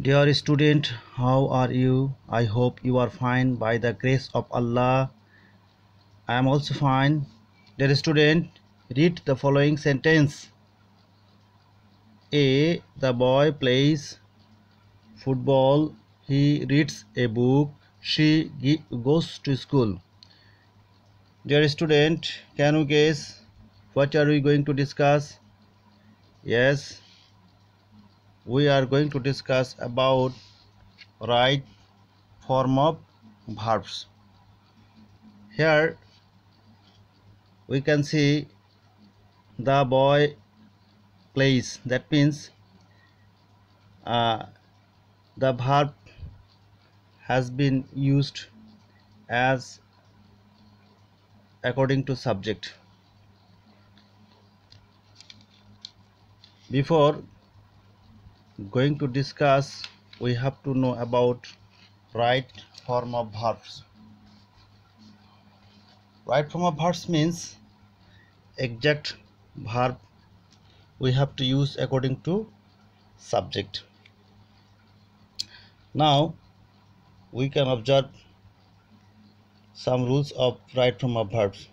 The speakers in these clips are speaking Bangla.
Dear student, how are you? I hope you are fine by the grace of Allah. I am also fine. Dear student, read the following sentence. A. The boy plays football. He reads a book. She goes to school. Dear student, can you guess what are we going to discuss? Yes, we are going to discuss about right form of verbs. Here we can see the boy plays. That means uh, the verb has been used as according to subject. Before going to discuss, we have to know about right form of verbs. Right form of verbs means exact verb we have to use according to subject. Now we can observe some rules of right form of verbs.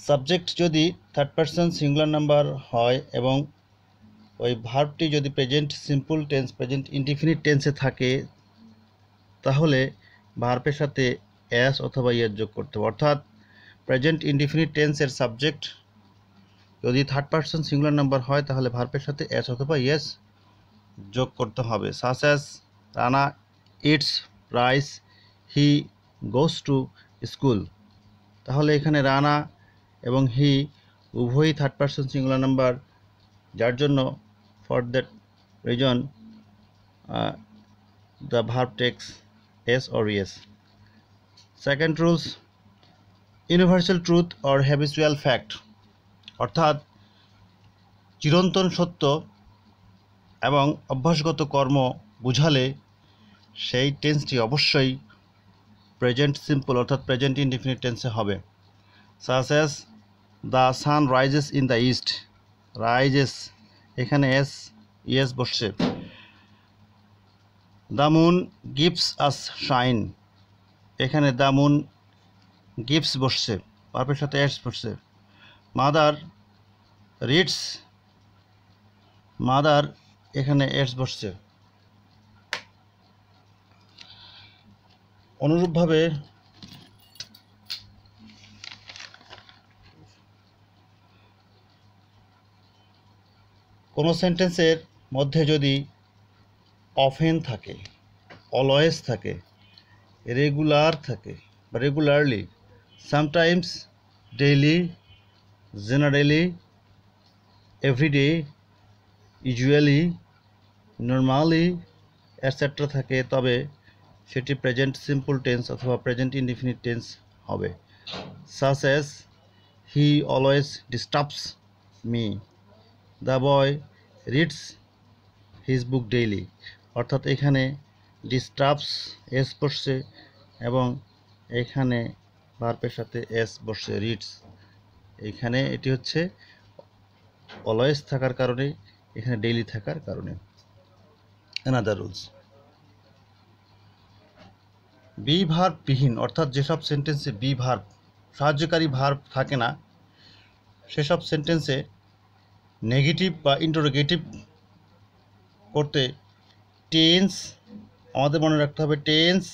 Subject যদি থার্ড পারসন সিঙ্গুলার নাম্বার হয় এবং ওই ভার্বটি যদি present simple tense present indefinite টেন্সে থাকে তাহলে ভার্বের সাথে এস অথবা ইয়েস যোগ করতে হবে। অর্থাৎ প্রেজেন্ট ইনডিফিনিট টেন্সের সাবজেক্ট যদি থার্ড পারসন সিঙ্গুলার নাম্বার হয় তাহলে ভার্বের সাথে এস অথবা ইয়েস যোগ করতে হবে। Such as Rana eats rice, he goes to school. তাহলে এখানে রানা এবং হি উভয়ই থার্ড পারসন সিঙ্গুলার নাম্বার, যার জন্য for that reason the verb takes s or es. Second rules, universal truth or habitual fact, অর্থাৎ চিরন্তন সত্য এবং অভ্যাসগত কর্ম বুঝালে সেই টেন্সটি অবশ্যই প্রেজেন্ট সিম্পল অর্থাৎ প্রেজেন্ট ইনডিফিনিট টেন্সে হবে। Such as the sun rises in the east, rises এখানে এস ইয়েস বসছে। The moon gives us shine, এখানে দ্য মুন গিভস বসছে, ভার্বের সাথে এস বসছে। মাদার রিডস, মাদার এখানে এস বসছে। অনুরূপভাবে কোনো সেন্টেন্সের মধ্যে যদি অফেন থাকে, অলওয়েজ থাকে, রেগুলার থাকে বা regularly, sometimes, daily, generally, everyday, usually, normally etcetera থাকে, তবে সেটি প্রেজেন্ট সিম্পল টেন্স অথবা প্রেজেন্ট ইনডিফিনিট টেন্স হবে। Such as he always disturbs me, the boy reads his book daily. অর্থাৎ এখানে ডিস্টার্বস এস বসছে এবং এখানে ভার্বের সাথে এস বসছে রিডস। এখানে এটি হচ্ছে অলওয়েজ থাকার কারণে, এখানে ডেইলি থাকার কারণে। অ্যানাদার রুলস, বি ভার্ব বিহীন, অর্থাৎ যেসব সেন্টেন্সে বি ভার্ব সাহায্যকারী ভার্ব থাকে না সেসব সেন্টেন্সে নেগেটিভ বা ইন্টারোগেটিভ করতে টেন্স আমাদের মনে রাখতে হবে। টেন্স,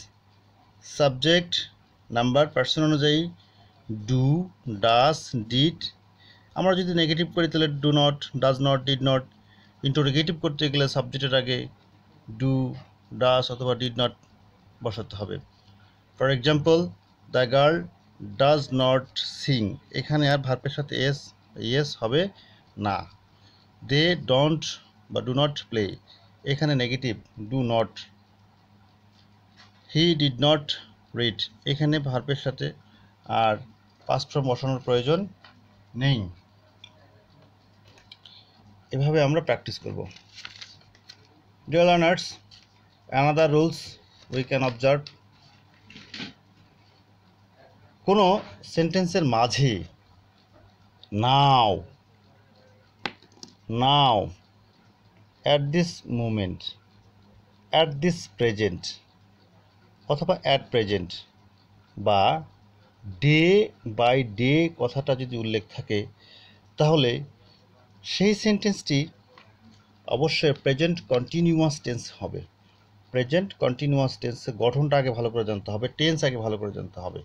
সাবজেক্ট, নাম্বার, পার্সন অনুযায়ী ডু, ডাস, ডিড। আমরা যদি নেগেটিভ করি তাহলে do not, does not, did not. Interrogative করতে গেলে সাবজেক্টের আগে ডু, ডাস অথবা ডিড নট বসাতে হবে। For example, the girl does not sing, এখানে আর ভার্বের সাথে এস ইয়েস হবে না। দে ডোন্ট বা ডু নট প্লে, এখানে negative do not. He did not read, এখানে ভার্বের সাথে আর পাস্ট ফর্ম বসানোর প্রয়োজন নেই। এভাবে আমরা প্র্যাকটিস করব। Dear learners, another rules we can observe, কোনো সেন্টেন্সের মাঝে now, at this moment, at this present অথবা অ্যাট প্রেজেন্ট বা ডে বাই ডে কথাটা যদি উল্লেখ থাকে তাহলে সেই সেন্টেন্সটি অবশ্যই প্রেজেন্ট কন্টিনিউয়াস টেন্স হবে। প্রেজেন্ট কন্টিনিউয়াস টেন্সের গঠনটা আগে ভালো করে জানতে হবে, টেন্স আগে ভালো করে জানতে হবে।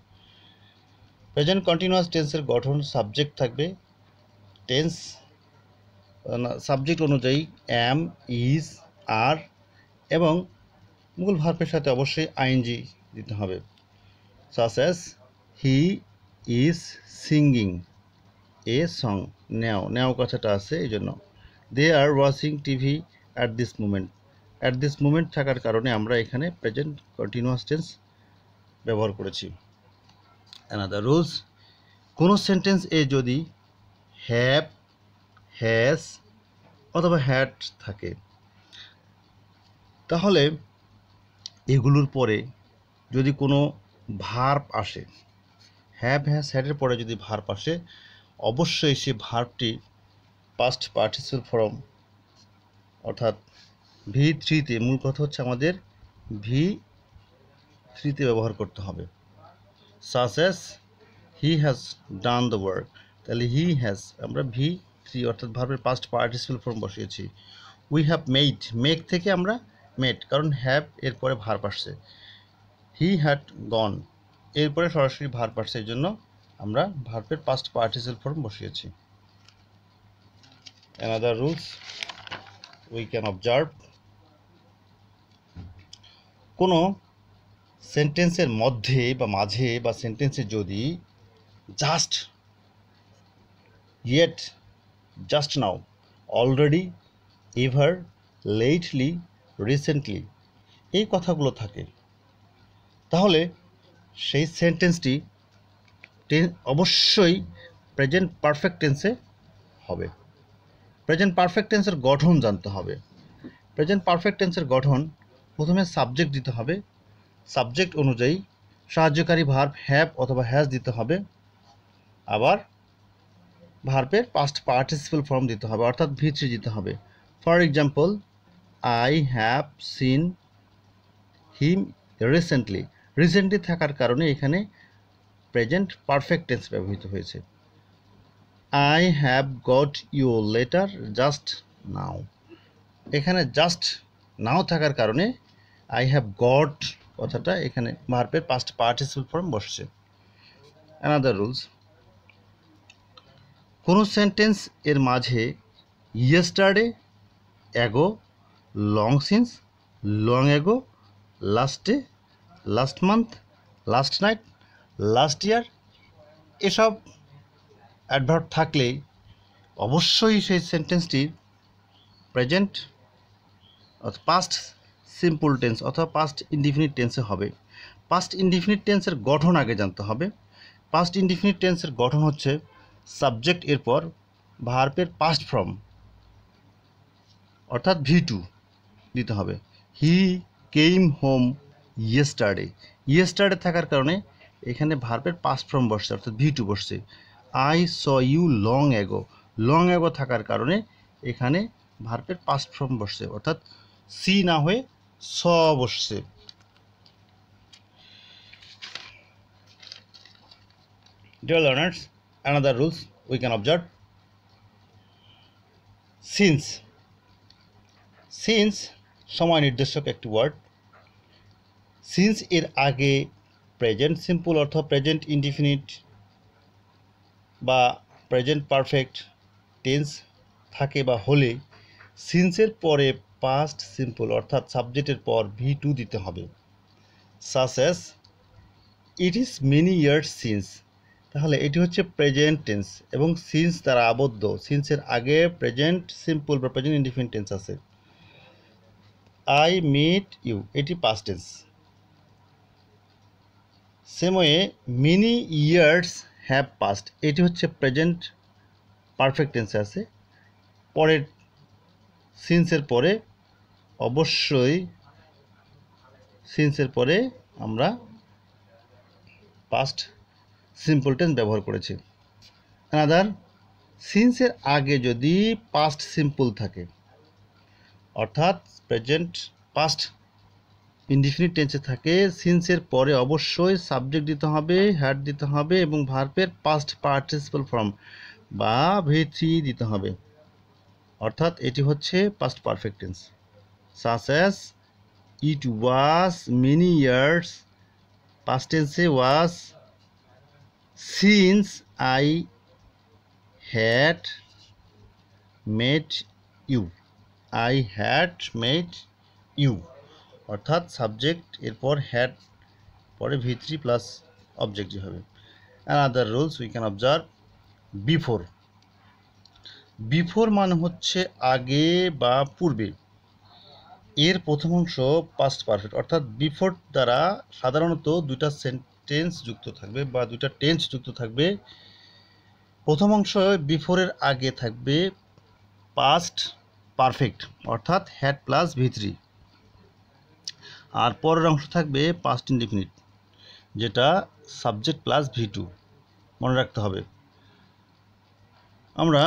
প্রেজেন্ট কন্টিনিউয়াস টেন্সের গঠন সাবজেক্ট থাকবে, টেন্স সাবজেক্ট অনুযায়ী অ্যাম, ইজ, আর এবং মূল ভার্বের সাথে অবশ্যই আইএনজি দিতে হবে। Such as he is singing a song, now কথাটা আছে এই জন্য। They are watching TV at this moment, at this moment থাকার কারণে আমরা এখানে প্রেজেন্ট কন্টিনিউয়াস টেন্স ব্যবহার করেছি। অ্যানাদার রুলস, কোনো সেন্টেন্স এ যদি হ্যাভ, হ্যাজ অথবা হ্যাড থাকে তাহলে এগুলোর পরে যদি কোনো ভার্ব আসে, হ্যাভ, হ্যাজ, হ্যাডের পরে যদি ভার্ব আসে অবশ্যই সে ভার্বটি পাস্ট পার্টিসিপল ফর্ম অর্থাৎ V3-তে, মূল কথা হচ্ছে আমাদের V3-তে ব্যবহার করতে হবে। Such as he has done the work, তাহলে হি হ্যাজ আমরা V3 অর্থাৎ ভার্বের পাস্ট পার্টিসিপল ফর্ম বসিয়েছি। উই হ্যাভ মেড, মেক থেকে আমরা মেড, কারণ হ্যাভ এরপরে ভার্ব আসছে। হি হ্যাড গন এরপরে সরাসরি ভার্ব আসছে, এই জন্য আমরা ভার্বের পাস্ট পার্টিসিপল ফর্ম বসিয়েছি। Another rules we can observe, কোনো সেন্টেন্সের মধ্যে বা মাঝে বা সেন্টেন্সে যদি just, yet, just now, already, ever, lately, recently এই কথাগুলো থাকে তাহলে সেই সেন্টেন্সটি অবশ্যই প্রেজেন্ট পারফেক্ট টেন্সে হবে। প্রেজেন্ট পারফেক্ট টেন্সের গঠন জানতে হবে। প্রেজেন্ট পারফেক্ট টেন্সের গঠন, প্রথমে সাবজেক্ট দিতে হবে, সাবজেক্ট অনুযায়ী সাহায্যকারী ভার্ব হ্যাভ অথবা হ্যাজ দিতে হবে, আবার ভার্বের পাস্ট পার্টিসিপল ফর্ম দিতে হবে অর্থাৎ V3 দিতে হবে। For example, I have seen him recently, recently থাকার কারণে এখানে প্রেজেন্ট পারফেক্ট টেন্স ব্যবহৃত হয়েছে। I have got your letter just now, এখানে জাস্ট নাও থাকার কারণে আই হ্যাভ গট কথাটা এখানে ভার্বের পাস্ট পার্টিসিপল ফর্ম বসছে। অ্যানাদার রুলস, কোনো সেন্টেন্স এর মাঝে yesterday, ago, long since, long ago, last day, last month, last night, last year এসব অ্যাডভার্ব থাকলে অবশ্যই সেই সেন্টেন্সটি প্রেজেন্ট পাস্ট সিম্পল টেন্স অথবা পাস্ট ইনডিফিনিট টেন্সে হবে। পাস্ট ইনডিফিনিট টেন্সের গঠন আগে জানতে হবে। পাস্ট ইনডিফিনিট টেন্সের গঠন হচ্ছে সাবজেক্ট এরপর ভার্বের পাস্ট ফর্ম অর্থাৎ V2 দিতে হবে। হি কেম হোম ইয়েস্টারডে, ইয়েস্টারডে থাকার কারণে এখানে ভার্বের পাস্ট ফর্ম বসছে অর্থাৎ V2 বসছে। I saw you long ago, long ago থাকার কারণে এখানে ভার্বের পাস্ট ফর্ম বসছে অর্থাৎ সি না হয়ে স বসছে। Dear learners, another rules we can observe. Since, since সময় নির্দেশক একটি ওয়ার্ড। সিন্স এর আগে প্রেজেন্ট সিম্পল অর্থাৎ প্রেজেন্ট ইনডিফিনিট বা প্রেজেন্ট পারফেক্ট টেন্স থাকে বা হলে সিন্সের পরে পাস্ট সিম্পল অর্থাৎ সাবজেক্টের পর V2 দিতে হবে। Such as it is many years since, তাহলে এটি হচ্ছে প্রেজেন্ট টেন্স এবং সিন্স দ্বারা আবদ্ধ, সিন্সের আগে প্রেজেন্ট সিম্পল বা প্রেজেন্ট ইনডিফিনিট টেন্স আছে। আই মিট ইউ এটি past tense. Same way many years have passed এটি হচ্ছে প্রেজেন্ট পারফেক্ট টেন্সে আছে। পরের সিন্সের পরে অবশ্যই সিন্সের পরে আমরা পাস্ট সিম্পল টেন্স ব্যবহার করেছি। অ্যানাদার, সিন্সের আগে যদি পাস্ট সিম্পল থাকে অর্থাৎ প্রেজেন্ট পাস্ট ইনডিফিনিট টেন্সে থাকে সিন্সের পরে অবশ্যই সাবজেক্ট দিতে হবে, হ্যাড দিতে হবে এবং ভার্বের পাস্ট পার্টিসিপাল ফর্ম বা V3 দিতে হবে, অর্থাৎ এটি হচ্ছে past perfect tense. Such as it was many years, past টেন্সে was, since I had made you, I had made you, অর্থাৎ সাবজেক্ট এরপর হ্যাড পরে V3 প্লাস অবজেক্টিভ হবে। Another rules we can observe. Before, before মানে হচ্ছে আগে বা পূর্বে, এর প্রথম অংশ পাস্ট পারফেক্ট, অর্থাৎ বিফোর দ্বারা সাধারণত দুইটা সেন্টেন্স যুক্ত থাকবে বা দুইটা টেন্স যুক্ত থাকবে। প্রথম অংশ বিফোরের আগে থাকবে পাস্ট পারফেক্ট অর্থাৎ হ্যাড প্লাস V3, আর পরের অংশ থাকবে পাস্ট ইনডিফিনিট যেটা সাবজেক্ট প্লাস V2, মনে রাখতে হবে। আমরা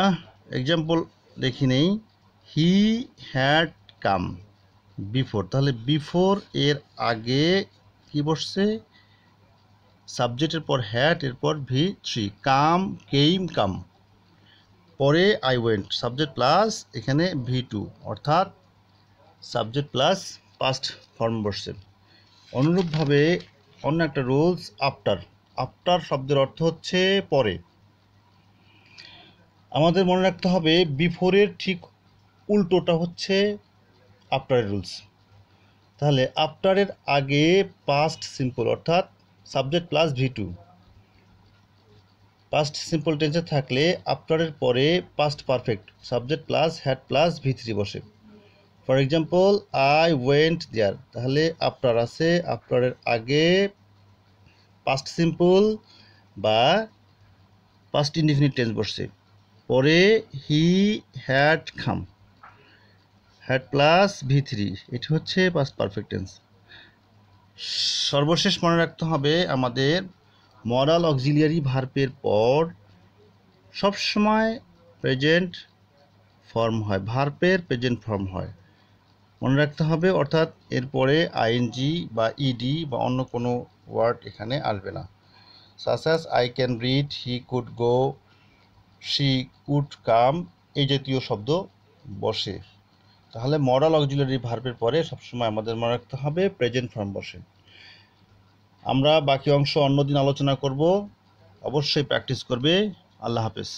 এক্সাম্পল দেখি নেই। হি হ্যাড কাম বিফোর, তাহলে বিফোর এর আগে কি বসছে, সাবজেক্টের পর হ্যাড, এরপর V3, কাম কেইম কাম, পরে আই ওয়েন্ট, সাবজেক্ট প্লাস এখানে V2 অর্থাৎ সাবজেক্ট প্লাস পাস্ট ফর্ম বসছে। অনুরূপভাবে অন্য একটা রুলস আফটার, আফটার শব্দের অর্থ হচ্ছে পরে। আমাদের মনে রাখতে হবে বিফোরের ঠিক উল্টোটা হচ্ছে আফটারের রুলস। তাহলে আফটারের আগে পাস্ট সিম্পল অর্থাৎ subject plus V2, past simple টেন্সে থাকলে আফটারের পরে past perfect subject plus had plus V3 বসে। For example I went there, তাহলে আফটার আছে, আফটারের আগে পাস্ট সিম্পল বা পাস্ট ইনডিফিনিট টেন্স বসছে, পরে he had come, had plus V3, এটি হচ্ছে পাস্ট পারফেক্ট টেন্স। সর্বশেষ মনে রাখতে হবে আমাদের মরাল অক্সিলিয়ারি ভার্বের পর সবসময় প্রেজেন্ট ফর্ম হয়, ভার্বের প্রেজেন্ট ফর্ম হয়, মনে রাখতে হবে। অর্থাৎ এরপরে আইএনজি বা ইডি বা অন্য কোনো ওয়ার্ড এখানে আসবে না। Such as I can read, he could go, she could come, এই জাতীয় শব্দ বসে। তাহলে মরাল অক্সিলিয়ারি ভার্বের পরে সবসময় আমাদের মনে রাখতে হবে প্রেজেন্ট ফর্ম বসে। আমরা বাকি অংশ অন্যদিন আলোচনা করব, অবশ্যই প্র্যাকটিস করবে। আল্লাহ হাফেজ।